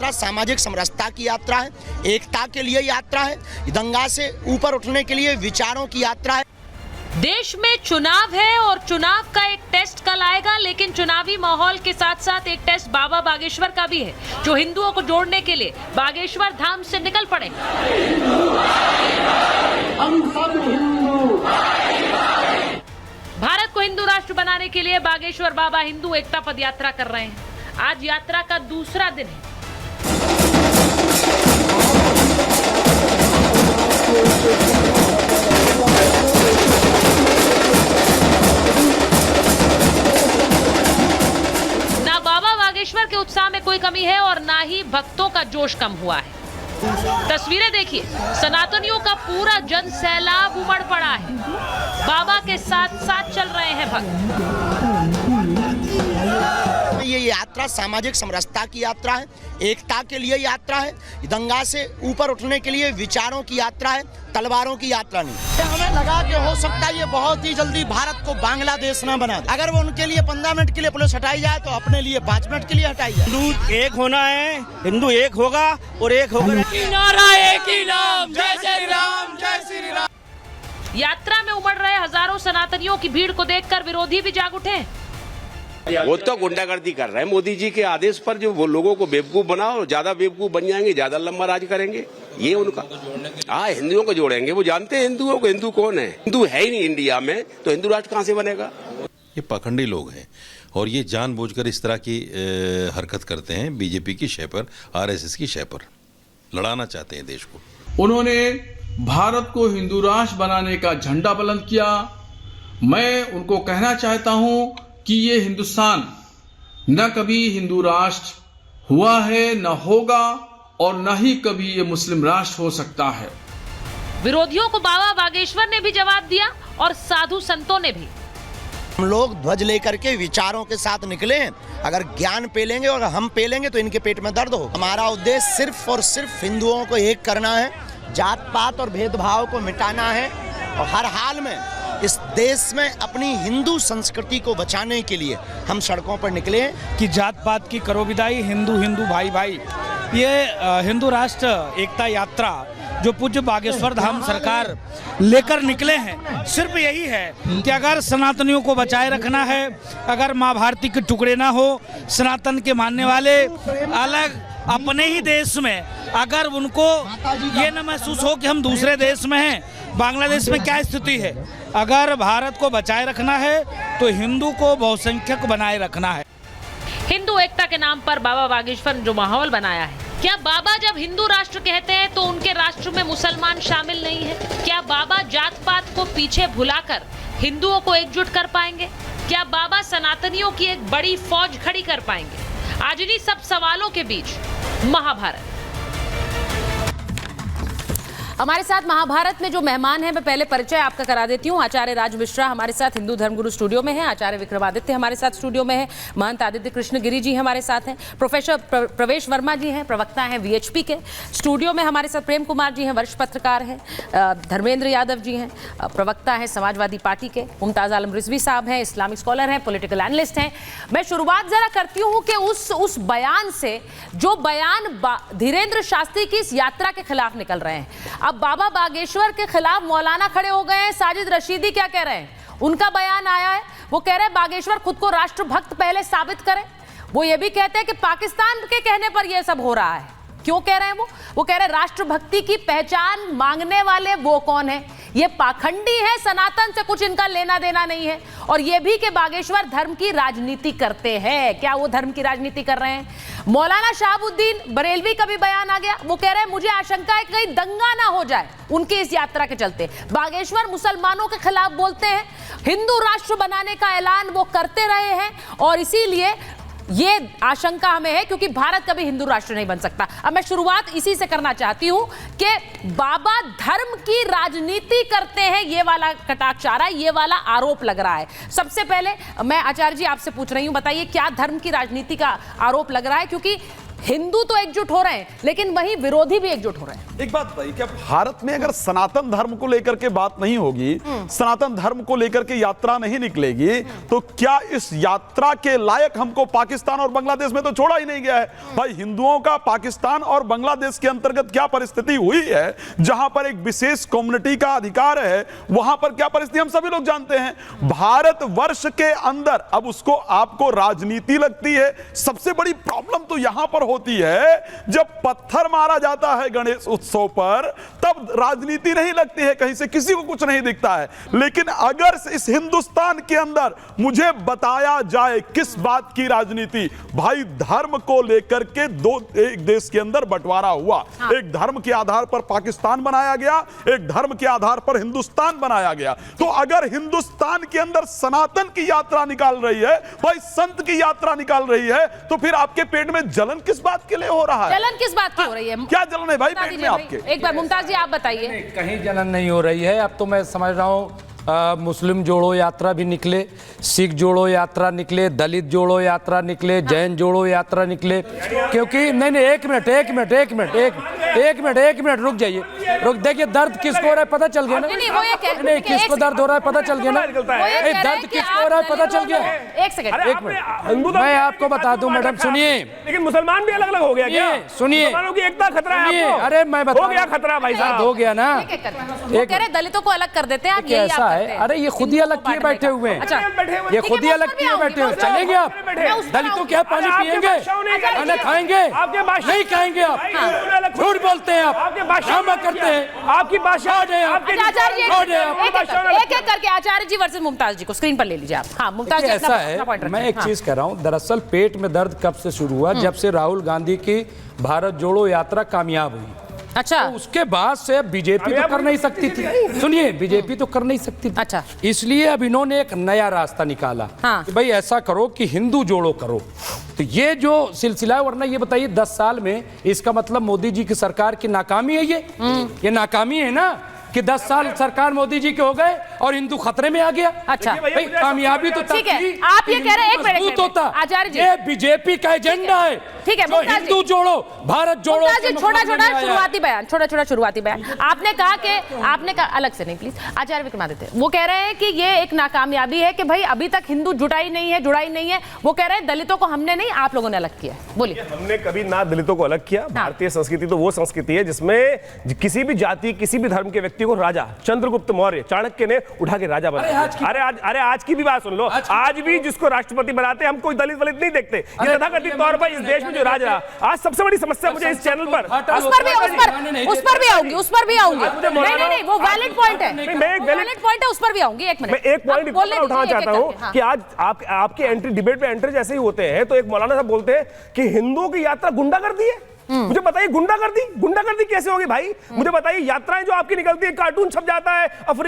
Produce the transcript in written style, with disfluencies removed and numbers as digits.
यात्रा सामाजिक समरसता की यात्रा है, एकता के लिए यात्रा है, दंगा से ऊपर उठने के लिए विचारों की यात्रा है। देश में चुनाव है और चुनाव का एक टेस्ट कल आएगा, लेकिन चुनावी माहौल के साथ साथ एक टेस्ट बाबा बागेश्वर का भी है, जो हिंदुओं को जोड़ने के लिए बागेश्वर धाम से निकल पड़े। भारत को हिंदू राष्ट्र बनाने के लिए बागेश्वर बाबा हिंदू एकता पद यात्रा कर रहे हैं। आज यात्रा का दूसरा दिन है। ना बाबा बागेश्वर के उत्साह में कोई कमी है और ना ही भक्तों का जोश कम हुआ है। तस्वीरें देखिए, सनातनियों का पूरा जन सैलाब उमड़ पड़ा है। बाबा के साथ साथ चल रहे हैं भक्त। ये यात्रा सामाजिक समरसता की यात्रा है, एकता के लिए यात्रा है, दंगा से ऊपर उठने के लिए विचारों की यात्रा है, तलवारों की यात्रा नहीं। हमें लगा कि हो सकता है ये बहुत ही जल्दी भारत को बांग्लादेश ना बना दे। अगर वो उनके लिए 15 मिनट के लिए पुलिस हटाई जाए तो अपने लिए 5 मिनट के लिए हटाई जाए। हिंदू एक होना है, हिंदू एक होगा और एक होगा। नारा एक ही नाम, जय श्री राम, जय श्री राम। यात्रा में उमड़ रहे हजारों सनातनियों की भीड़ को देखकर विरोधी भी जाग उठे। वो तो गुंडागर्दी कर रहे हैं। मोदी जी के आदेश पर जो वो लोगों को बेवकूफ बनाओ, ज्यादा बेवकूफ बन जाएंगे, ज्यादा लंबा राज करेंगे, ये उनका। हाँ, हिंदुओं को जोड़ेंगे। वो जानते हैं हिंदुओं को, हिंदू कौन है? हिंदू है ही नहीं इंडिया में, तो हिंदू राष्ट्र कहाँ से बनेगा? ये पाखंडी लोग हैं और ये जानबूझकर इस तरह की हरकत करते हैं। बीजेपी की शय पर, आरएसएस की शय पर लड़ाना चाहते हैं देश को। उन्होंने भारत को हिंदू राष्ट्र बनाने का झंडा बुलंद किया। मैं उनको कहना चाहता हूं कि ये हिंदुस्तान न कभी हिंदू राष्ट्र हुआ है, न होगा और न ही कभी ये मुस्लिम राष्ट्र हो सकता है। विरोधियों को बाबा बागेश्वर ने भी जवाब दिया और साधु संतों ने भी। हम लोग ध्वज लेकर के विचारों के साथ निकले हैं। अगर ज्ञान पेलेंगे और हम पेलेंगे तो इनके पेट में दर्द हो। हमारा उद्देश्य सिर्फ और सिर्फ हिंदुओं को एक करना है, जात पात और भेदभाव को मिटाना है और हर हाल में इस देश में अपनी हिंदू संस्कृति को बचाने के लिए हम सड़कों पर निकले हैं। कि जात पात की करो विदाई, हिंदू हिंदू भाई भाई। ये हिंदू राष्ट्र एकता यात्रा जो पूज्य बागेश्वर धाम सरकार लेकर निकले हैं, सिर्फ यही है कि अगर सनातनियों को बचाए रखना है, अगर माँ भारती के टुकड़े ना हो, सनातन के मानने वाले अलग अपने ही देश में अगर उनको ये न महसूस हो कि हम दूसरे देश में हैं। बांग्लादेश में क्या स्थिति है? अगर भारत को बचाए रखना है तो हिंदू को बहुसंख्यक बनाए रखना है। हिंदू एकता के नाम पर बाबा बागेश्वर ने जो माहौल बनाया है, क्या बाबा जब हिंदू राष्ट्र कहते हैं तो उनके राष्ट्र में मुसलमान शामिल नहीं है? क्या बाबा जात पात को पीछे भुलाकर हिंदुओं को एकजुट कर पाएंगे? क्या बाबा सनातनियों की एक बड़ी फौज खड़ी कर पाएंगे? आज इन्हीं सब सवालों के बीच महाभारत। हमारे साथ महाभारत में जो मेहमान हैं, मैं पहले परिचय आपका करा देती हूँ। आचार्य राज मिश्रा हमारे साथ हिंदू धर्मगुरु स्टूडियो में हैं। आचार्य विक्रमादित्य हमारे साथ स्टूडियो में है। महंत आदित्य कृष्ण गिरी जी हमारे साथ हैं। प्रोफेसर प्रवेश वर्मा जी हैं, प्रवक्ता हैं वीएचपी के। स्टूडियो में हमारे साथ प्रेम कुमार जी हैं, वरिष्ठ पत्रकार हैं। धर्मेंद्र यादव जी हैं, प्रवक्ता हैं समाजवादी पार्टी के। मुमताज आलम रिजवी साहब हैं, इस्लामिक स्कॉलर हैं, पॉलिटिकल एनालिस्ट हैं। मैं शुरुआत जरा करती हूँ कि उस बयान से, जो बयान धीरेन्द्र शास्त्री की इस यात्रा के खिलाफ निकल रहे हैं। अब बाबा बागेश्वर के खिलाफ मौलाना खड़े हो गए हैं। साजिद रशीदी क्या कह रहे हैं? उनका बयान आया है, वो कह रहे हैं बागेश्वर खुद को राष्ट्रभक्त पहले साबित करें। वो ये भी कहते हैं कि पाकिस्तान के कहने पर यह सब हो रहा है। क्यों कह रहे हैं वो कह रहे हैं राष्ट्रभक्ति की पहचान मांगने वाले वो कौन है? ये पाखंडी है, सनातन से कुछ इनका लेना देना नहीं है। और ये भी कि बागेश्वर धर्म की राजनीति करते हैं। क्या वो धर्म की राजनीति कर रहे हैं? मौलाना शहाबुद्दीन बरेलवी का भी बयान आ गया। वो कह रहे हैं मुझे आशंका है कि कहीं दंगा ना हो जाए उनकी इस यात्रा के चलते। बागेश्वर मुसलमानों के खिलाफ बोलते हैं, हिंदू राष्ट्र बनाने का ऐलान वो करते रहे हैं और इसीलिए ये आशंका हमें है क्योंकि भारत कभी हिंदू राष्ट्र नहीं बन सकता। अब मैं शुरुआत इसी से करना चाहती हूं कि बाबा धर्म की राजनीति करते हैं, ये वाला कटाक्ष आ रहा है, ये वाला आरोप लग रहा है। सबसे पहले मैं आचार्य जी आपसे पूछ रही हूं, बताइए क्या धर्म की राजनीति का आरोप लग रहा है? क्योंकि हिंदू तो एकजुट हो रहे हैं, लेकिन वहीं विरोधी भी एकजुट हो रहे हैं। एक बात बताइए, क्या भारत में अगर सनातन धर्म को लेकर के बात नहीं होगी, सनातन धर्म को लेकर के यात्रा नहीं निकलेगी, तो क्या इस यात्रा के लायक हमको पाकिस्तान और बांग्लादेश में तो छोड़ा ही नहीं गया है। भाई, हिंदुओं का पाकिस्तान और बांग्लादेश के अंतर्गत क्या परिस्थिति हुई है, जहां पर एक विशेष कम्युनिटी का अधिकार है, वहां पर क्या परिस्थिति हम सभी लोग जानते हैं। भारत वर्ष के अंदर अब उसको आपको राजनीति लगती है। सबसे बड़ी प्रॉब्लम तो यहां पर होती है, जब पत्थर मारा जाता है गणेश उत्सव पर, तब राजनीति नहीं लगती है, कहीं से किसी को कुछ नहीं दिखता है। लेकिन अगर इस हिंदुस्तान के अंदर मुझे बताया जाए किस बात की राजनीति, भाई धर्म को लेकर के एक देश के अंदर बंटवारा हुआ। हाँ। एक धर्म के आधार पर पाकिस्तान बनाया गया, एक धर्म के आधार पर हिंदुस्तान बनाया गया। तो अगर हिंदुस्तान के अंदर सनातन की यात्रा निकाल रही है, भाई संत की यात्रा निकाल रही है, तो फिर आपके पेट में जलन किस बात के लिए हो रहा है? जलन किस बात की हो रही है? क्या जलन है भाई पेट में आपके? एक बार मुमताज जी आप बताइए। कहीं जलन नहीं हो रही है। अब तो मैं समझ रहा हूँ मुस्लिम जोड़ो यात्रा भी निकले, सिख जोड़ो यात्रा निकले, दलित जोड़ो यात्रा निकले, जैन जोड़ो यात्रा निकले। क्योंकि नहीं एक मिनट रुक जाइए, देखिए दर्द किसको हो रहा है पता चल गया ना। नहीं किसको दर्द हो रहा है पता चल गया ना। दर्द किसको हो रहा है पता चल गया। एक मिनट मैं आपको बता दूं मैडम, सुनिए। लेकिन मुसलमान भी अलग अलग हो गया क्या? सुनिए, मुसलमानों की एकता खतरा है आपको। अरे मैं बता, हो गया खतरा भाई साहब, हो गया ना। वो कह रहे दलितों को अलग कर देते हैं आप, यही आप करते हैं। अरे ये खुद ही अलग किए बैठे हुए हैं। अच्छा, ये खुद ही अलग किए बैठे हुए। चलेंगे आप दलितों के यहाँ पानी पिएंगे, खाना खाएंगे, नहीं खाएंगे आप, झूठ बोलते हैं आप, ड्रामा करते हैं। आपकी भाषा एक एक करके आचार्य जी वर्सेस मुमताज जी को स्क्रीन पर ले लीजिए आप। हाँ मुमताज जी, ऐसा है, मैं एक चीज कह रहा हूँ, दरअसल पेट में दर्द कब से शुरू हुआ? जब से राहुल गांधी की भारत जोड़ो यात्रा कामयाब हुई। अच्छा, तो उसके बाद से बीजेपी तो कर नहीं सकती थी। सुनिए, बीजेपी तो कर नहीं सकती थी। अच्छा, इसलिए अब इन्होंने एक नया रास्ता निकाला। हाँ। कि भाई ऐसा करो कि हिंदू जोड़ो करो। तो ये जो सिलसिला है, वरना ये बताइए 10 साल में इसका मतलब मोदी जी की सरकार की नाकामी है ये नाकामी है ना, कि 10 साल सरकार मोदी जी के हो गए और हिंदू खतरे में आ गया। अच्छा भाई कामयाबी तो ठीक है, आप ये कह रहे हैं, एक मिनट होता आचार्य जी, ये बीजेपी का एजेंडा है। ठीक है, हिंदू जोड़ो, भारत जोड़ो। छोटा छोटा शुरुआती बयान आपने कहा अलग से नहीं प्लीज। आचार्य विक्रमादित्य वो कह रहे हैं कि ये एक नाकामयाबी है कि भाई अभी तक हिंदू जुड़ाई नहीं है। वो कह रहे हैं दलितों को हमने नहीं, आप लोगों ने अलग किया। बोलिए। हमने कभी ना दलितों को अलग किया। भारतीय संस्कृति तो वो संस्कृति है जिसमें किसी भी जाति, किसी भी धर्म के व्यक्ति को राजा, चंद्रगुप्त मौर्य, चाणक्य ने उठा के राजा बनाया। अरे आज की भी बात सुन लो। आज भी जिसको राष्ट्रपति बनाते हम कोई दलित वलित नहीं देखते। ये तथाकथित तौर पर इस देश में जो राज रहा, आज सबसे बड़ी समस्या मुझे इस चैनल पर उस पर भी आऊंगी। नहीं वो वैलिड पॉइंट है, उस पर भी आऊंगी। एक मिनट, मैं एक पॉइंट उठाना चाहता हूं कि आज आपके एंट्री डिबेट में एंट्री जैसे ही होते हैं तो एक मौलाना साहब बोलते हैं कि हिंदुओं की यात्रा गुंडागर्दी है। मुझे बताइए गुंडागर्दी कैसे होगी भाई? मुझे बताइए, यात्राएं जो आपकी निकलती है, कार्टून छप जाता है,